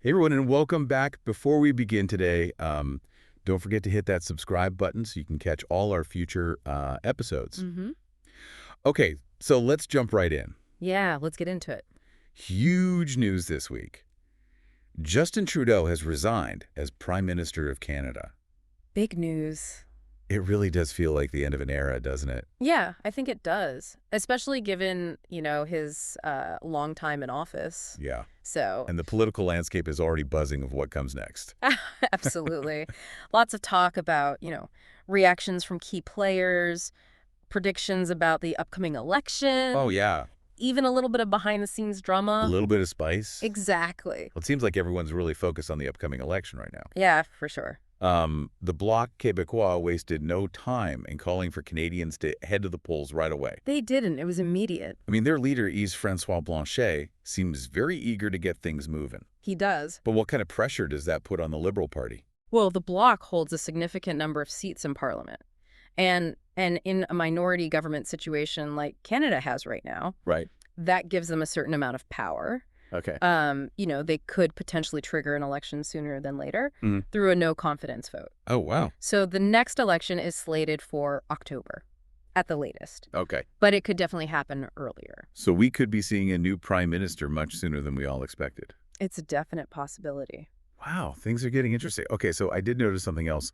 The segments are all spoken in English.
Hey everyone, and welcome back. Before we begin today, don't forget to hit that subscribe button so you can catch all our future episodes. Okay, so let's jump right in. Yeah, let's get into it. Huge news this week. Justin Trudeau has resigned as Prime Minister of Canada. Big news. It really does feel like the end of an era, doesn't it? Yeah, I think it does, especially given, his long time in office. Yeah. So, And the political landscape is already buzzing of what comes next. absolutely. Lots of talk about, reactions from key players, predictions about the upcoming election. Oh, yeah. Even a little bit of behind-the-scenes drama. A little bit of spice. Exactly. Well, it seems like everyone's really focused on the upcoming election right now. Yeah, for sure. The Bloc Quebecois wasted no time in calling for Canadians to head to the polls right away. They didn't. It was immediate. I mean, their leader, Yves-François Blanchet, seems very eager to get things moving. He does. But what kind of pressure does that put on the Liberal Party? Well, the Bloc holds a significant number of seats in Parliament. And in a minority government situation like Canada has right now, Right. that gives them a certain amount of power. Okay. They could potentially trigger an election sooner than later through a no-confidence vote. Oh, wow. So the next election is slated for October at the latest. Okay. But it could definitely happen earlier. So we could be seeing a new prime minister much sooner than we all expected. It's a definite possibility. Wow, things are getting interesting. Okay, so I did notice something else.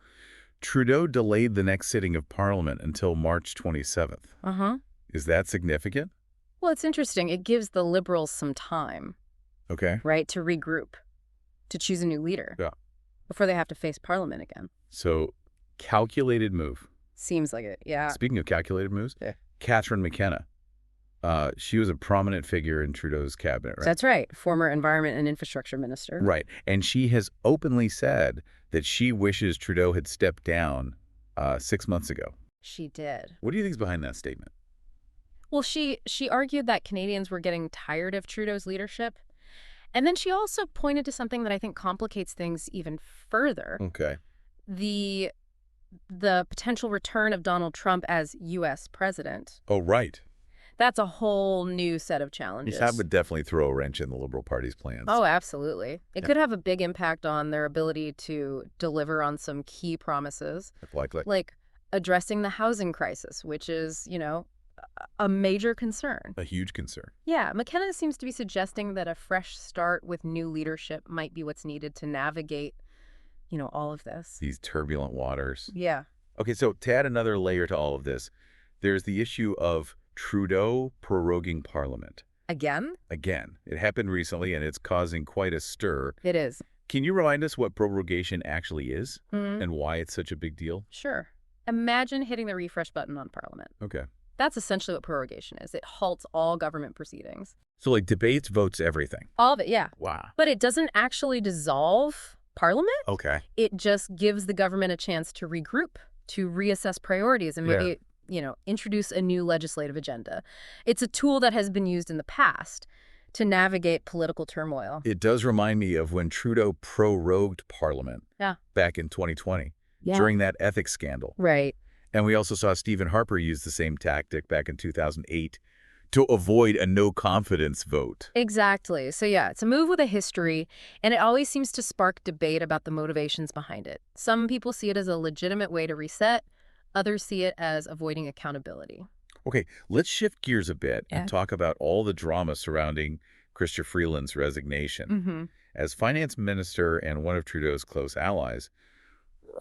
Trudeau delayed the next sitting of Parliament until March 27th. Uh-huh. Is that significant? Well, it's interesting. It gives the Liberals some time. Okay. Right, to regroup, to choose a new leader. Yeah. Before they have to face Parliament again. So, calculated move. Seems like it, yeah. Speaking of calculated moves, Yeah. Catherine McKenna. She was a prominent figure in Trudeau's cabinet, right? That's right, former Environment and Infrastructure Minister. Right. And she has openly said that she wishes Trudeau had stepped down 6 months ago. She did. What do you think is behind that statement? Well, she argued that Canadians were getting tired of Trudeau's leadership. And then she also pointed to something that I think complicates things even further. Okay. The potential return of Donald Trump as U.S. president. Oh, right. That's a whole new set of challenges. That would definitely throw a wrench in the Liberal Party's plans. Oh, absolutely. It could have a big impact on their ability to deliver on some key promises. Likely. Like addressing the housing crisis, which is, a major concern. A huge concern. Yeah, McKenna seems to be suggesting that a fresh start with new leadership might be what's needed to navigate, all of this. These turbulent waters. Yeah. Okay, so to add another layer to all of this, there's the issue of Trudeau proroguing Parliament. Again? Again. It happened recently, and it's causing quite a stir. It is. Can you remind us what prorogation actually is and why it's such a big deal? Sure. Imagine hitting the refresh button on Parliament. Okay. That's essentially what prorogation is. It halts all government proceedings. So, like, debates, votes, everything. All of it, yeah. Wow. But it doesn't actually dissolve Parliament. Okay. It just gives the government a chance to regroup, to reassess priorities, and maybe, introduce a new legislative agenda. It's a tool that has been used in the past to navigate political turmoil. It does remind me of when Trudeau prorogued Parliament back in 2020 during that ethics scandal. Right. And we also saw Stephen Harper use the same tactic back in 2008 to avoid a no-confidence vote. Exactly. So yeah, it's a move with a history, and it always seems to spark debate about the motivations behind it. Some people see it as a legitimate way to reset. Others see it as avoiding accountability. Okay, let's shift gears a bit and talk about all the drama surrounding Chrystia Freeland's resignation. As finance minister and one of Trudeau's close allies,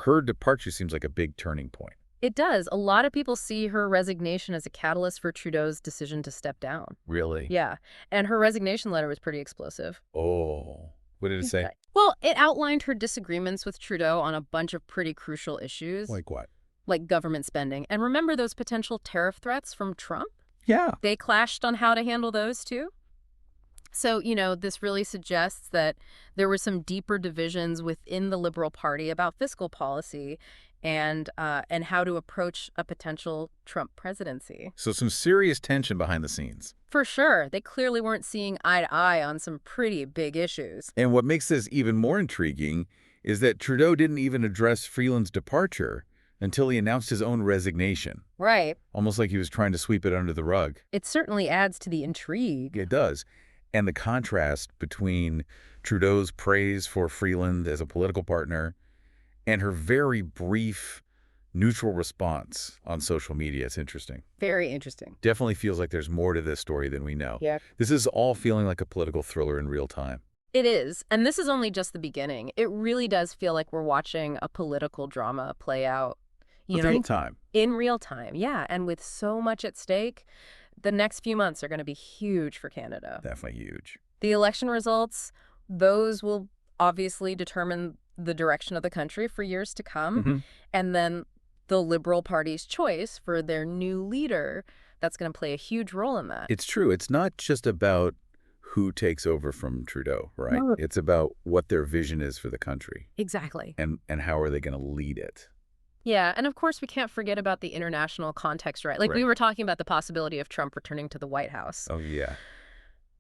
her departure seems like a big turning point. It does. A lot of people see her resignation as a catalyst for Trudeau's decision to step down. Really? Yeah. And her resignation letter was pretty explosive. Oh, what did it say? Well, it outlined her disagreements with Trudeau on a bunch of pretty crucial issues. Like what? Like government spending. And remember those potential tariff threats from Trump? Yeah. They clashed on how to handle those, too. So, this really suggests that there were some deeper divisions within the Liberal Party about fiscal policy and how to approach a potential Trump presidency. So some serious tension behind the scenes. For sure. They clearly weren't seeing eye to eye on some pretty big issues. And what makes this even more intriguing is that Trudeau didn't even address Freeland's departure until he announced his own resignation. Right. Almost like he was trying to sweep it under the rug. It certainly adds to the intrigue. It does. And the contrast between Trudeau's praise for Freeland as a political partner and her very brief, neutral response on social media, it's interesting. Very interesting. Definitely feels like there's more to this story than we know. Yeah. This is all feeling like a political thriller in real time. It is. And this is only just the beginning. It really does feel like we're watching a political drama play out. In real time. In real time, yeah. And with so much at stake, the next few months are going to be huge for Canada. Definitely huge. The election results, those will obviously determine the direction of the country for years to come. And then the Liberal Party's choice for their new leader, that's going to play a huge role in that. It's true. It's not just about who takes over from Trudeau, right? No. It's about what their vision is for the country. Exactly. And how are they going to lead it? Yeah, and of course we can't forget about the international context, right? Like we were talking about the possibility of Trump returning to the White House. Oh, yeah.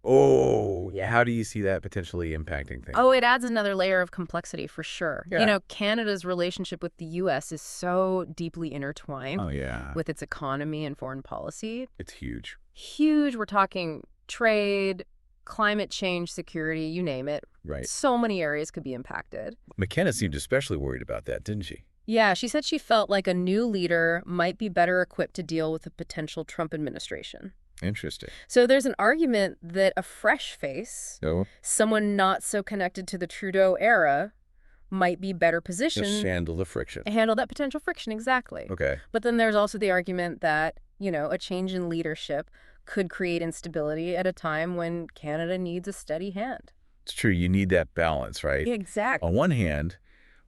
Oh, yeah. How do you see that potentially impacting things? Oh, it adds another layer of complexity for sure. Yeah. You know, Canada's relationship with the U.S. is so deeply intertwined with its economy and foreign policy. It's huge. Huge. We're talking trade, climate change, security, you name it. Right. So many areas could be impacted. McKenna seemed especially worried about that, didn't she? Yeah, she said she felt like a new leader might be better equipped to deal with a potential Trump administration. Interesting. So there's an argument that a fresh face, someone not so connected to the Trudeau era, might be better positioned. Just handle the friction. Handle that potential friction, exactly. Okay. But then there's also the argument that, you know, a change in leadership could create instability at a time when Canada needs a steady hand. It's true. You need that balance, right? Exactly. On one hand,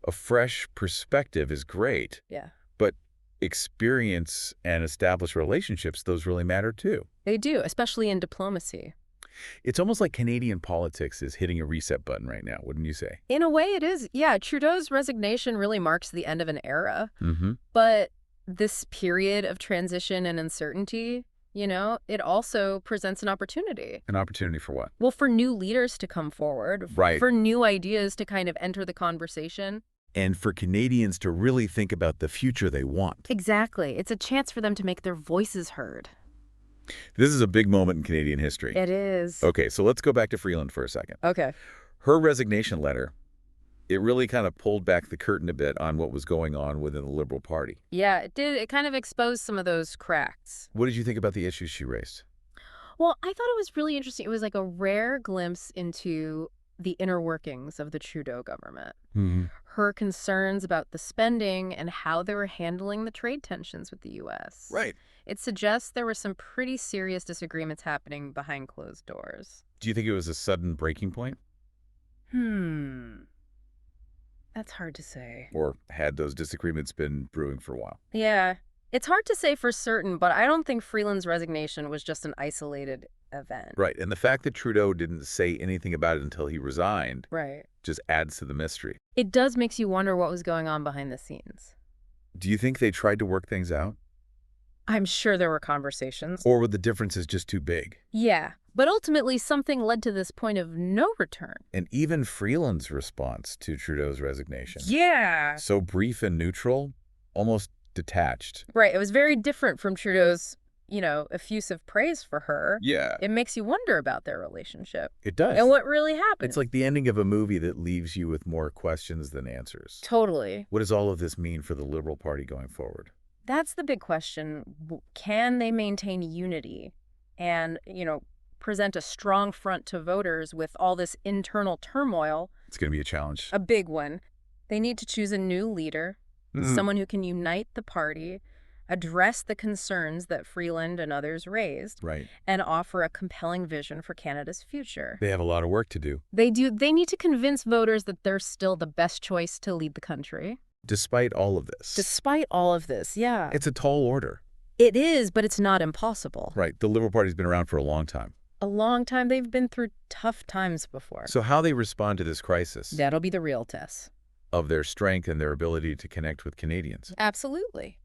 a fresh perspective is great. Yeah. But experience and established relationships, those really matter too. They do, especially in diplomacy. It's almost like Canadian politics is hitting a reset button right now, wouldn't you say? In a way it is. Yeah, Trudeau's resignation really marks the end of an era. But this period of transition and uncertainty, you know, it also presents an opportunity. An opportunity for what? Well, for new leaders to come forward. Right. For new ideas to kind of enter the conversation. And for Canadians to really think about the future they want. Exactly. It's a chance for them to make their voices heard. This is a big moment in Canadian history. It is. Okay, so let's go back to Freeland for a second. Okay. Her resignation letter, it really kind of pulled back the curtain a bit on what was going on within the Liberal Party. Yeah, it did. It kind of exposed some of those cracks. What did you think about the issues she raised? Well, I thought it was really interesting. It was like a rare glimpse into the inner workings of the Trudeau government. Her concerns about the spending and how they were handling the trade tensions with the U.S. Right. It suggests there were some pretty serious disagreements happening behind closed doors. Do you think it was a sudden breaking point? That's hard to say. Or had those disagreements been brewing for a while? Yeah. It's hard to say for certain, but I don't think Freeland's resignation was just an isolated event. Right. And the fact that Trudeau didn't say anything about it until he resigned just adds to the mystery. It does make you wonder what was going on behind the scenes. Do you think they tried to work things out? I'm sure there were conversations. Or were the differences just too big? Yeah. But ultimately, something led to this point of no return. And even Freeland's response to Trudeau's resignation. Yeah. So brief and neutral, almost detached. Right. It was very different from Trudeau's, you know, effusive praise for her. Yeah. It makes you wonder about their relationship. It does. And what really happened. It's like the ending of a movie that leaves you with more questions than answers. Totally. What does all of this mean for the Liberal Party going forward? That's the big question. Can they maintain unity and, you know, present a strong front to voters with all this internal turmoil? It's going to be a challenge. A big one. They need to choose a new leader, someone who can unite the party, address the concerns that Freeland and others raised, and offer a compelling vision for Canada's future. They have a lot of work to do. They do. They need to convince voters that they're still the best choice to lead the country. Despite all of this. Despite all of this, yeah. It's a tall order. It is, but it's not impossible. Right. The Liberal Party's been around for a long time. A long time. They've been through tough times before. So how they respond to this crisis. That'll be the real test. Of their strength and their ability to connect with Canadians. Absolutely.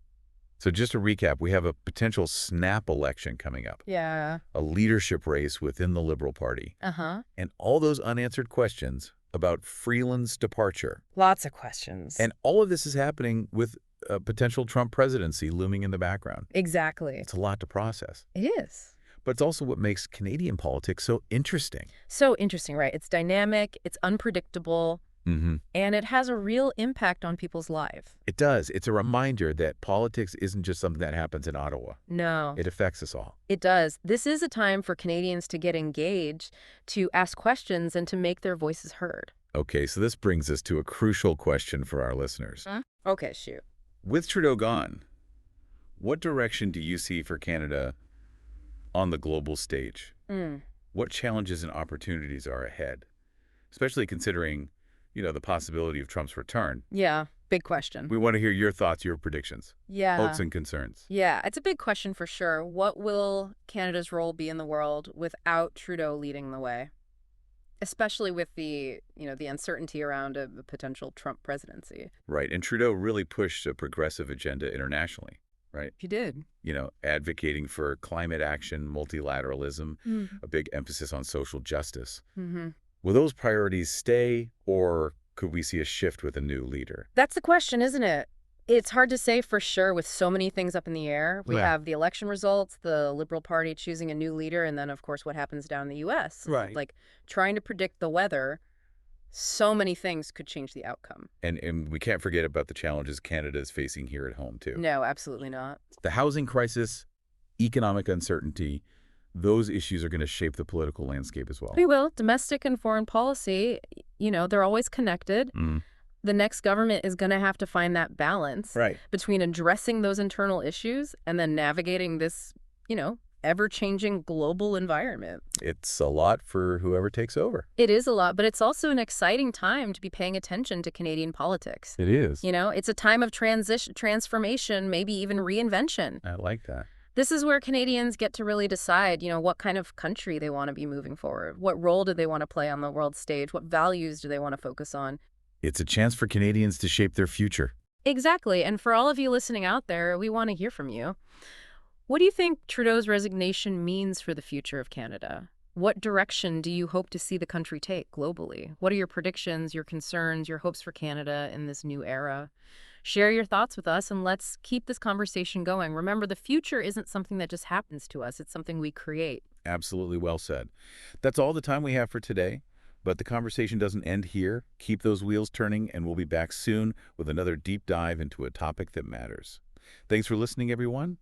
So just to recap, we have a potential snap election coming up. Yeah. A leadership race within the Liberal Party. And all those unanswered questions about Freeland's departure. Lots of questions. And all of this is happening with a potential Trump presidency looming in the background. Exactly. It's a lot to process. It is. But it's also what makes Canadian politics so interesting. So interesting, right? It's dynamic, it's unpredictable, Mm-hmm. and it has a real impact on people's lives. It does. It's a reminder that politics isn't just something that happens in Ottawa. No. It affects us all. It does. This is a time for Canadians to get engaged, to ask questions, and to make their voices heard. Okay, so this brings us to a crucial question for our listeners. Huh? Okay, shoot. With Trudeau gone, what direction do you see for Canada on the global stage? What challenges and opportunities are ahead? Especially considering, the possibility of Trump's return. Yeah, big question. We want to hear your thoughts, your predictions, hopes and concerns. Yeah, it's a big question for sure. What will Canada's role be in the world without Trudeau leading the way? Especially with the uncertainty around a potential Trump presidency. Right, and Trudeau really pushed a progressive agenda internationally, right? He did. Advocating for climate action, multilateralism, a big emphasis on social justice. Will those priorities stay, or could we see a shift with a new leader? That's the question, isn't it? It's hard to say for sure with so many things up in the air. We have the election results, the Liberal Party choosing a new leader, and then, of course, what happens down in the U.S. Right. Like, trying to predict the weather, so many things could change the outcome. And we can't forget about the challenges Canada is facing here at home, too. No, absolutely not. The housing crisis, economic uncertainty, those issues are going to shape the political landscape as well. They will. Domestic and foreign policy, they're always connected. The next government is going to have to find that balance between addressing those internal issues and then navigating this, ever-changing global environment. It's a lot for whoever takes over. It is a lot, but it's also an exciting time to be paying attention to Canadian politics. It is. It's a time of transition, transformation, maybe even reinvention. I like that. This is where Canadians get to really decide, what kind of country they want to be moving forward. What role do they want to play on the world stage? What values do they want to focus on? It's a chance for Canadians to shape their future. Exactly. And for all of you listening out there, we want to hear from you. What do you think Trudeau's resignation means for the future of Canada? What direction do you hope to see the country take globally? What are your predictions, your concerns, your hopes for Canada in this new era? Share your thoughts with us, and let's keep this conversation going. Remember, the future isn't something that just happens to us. It's something we create. Absolutely well said. That's all the time we have for today, but the conversation doesn't end here. Keep those wheels turning, and we'll be back soon with another deep dive into a topic that matters. Thanks for listening, everyone.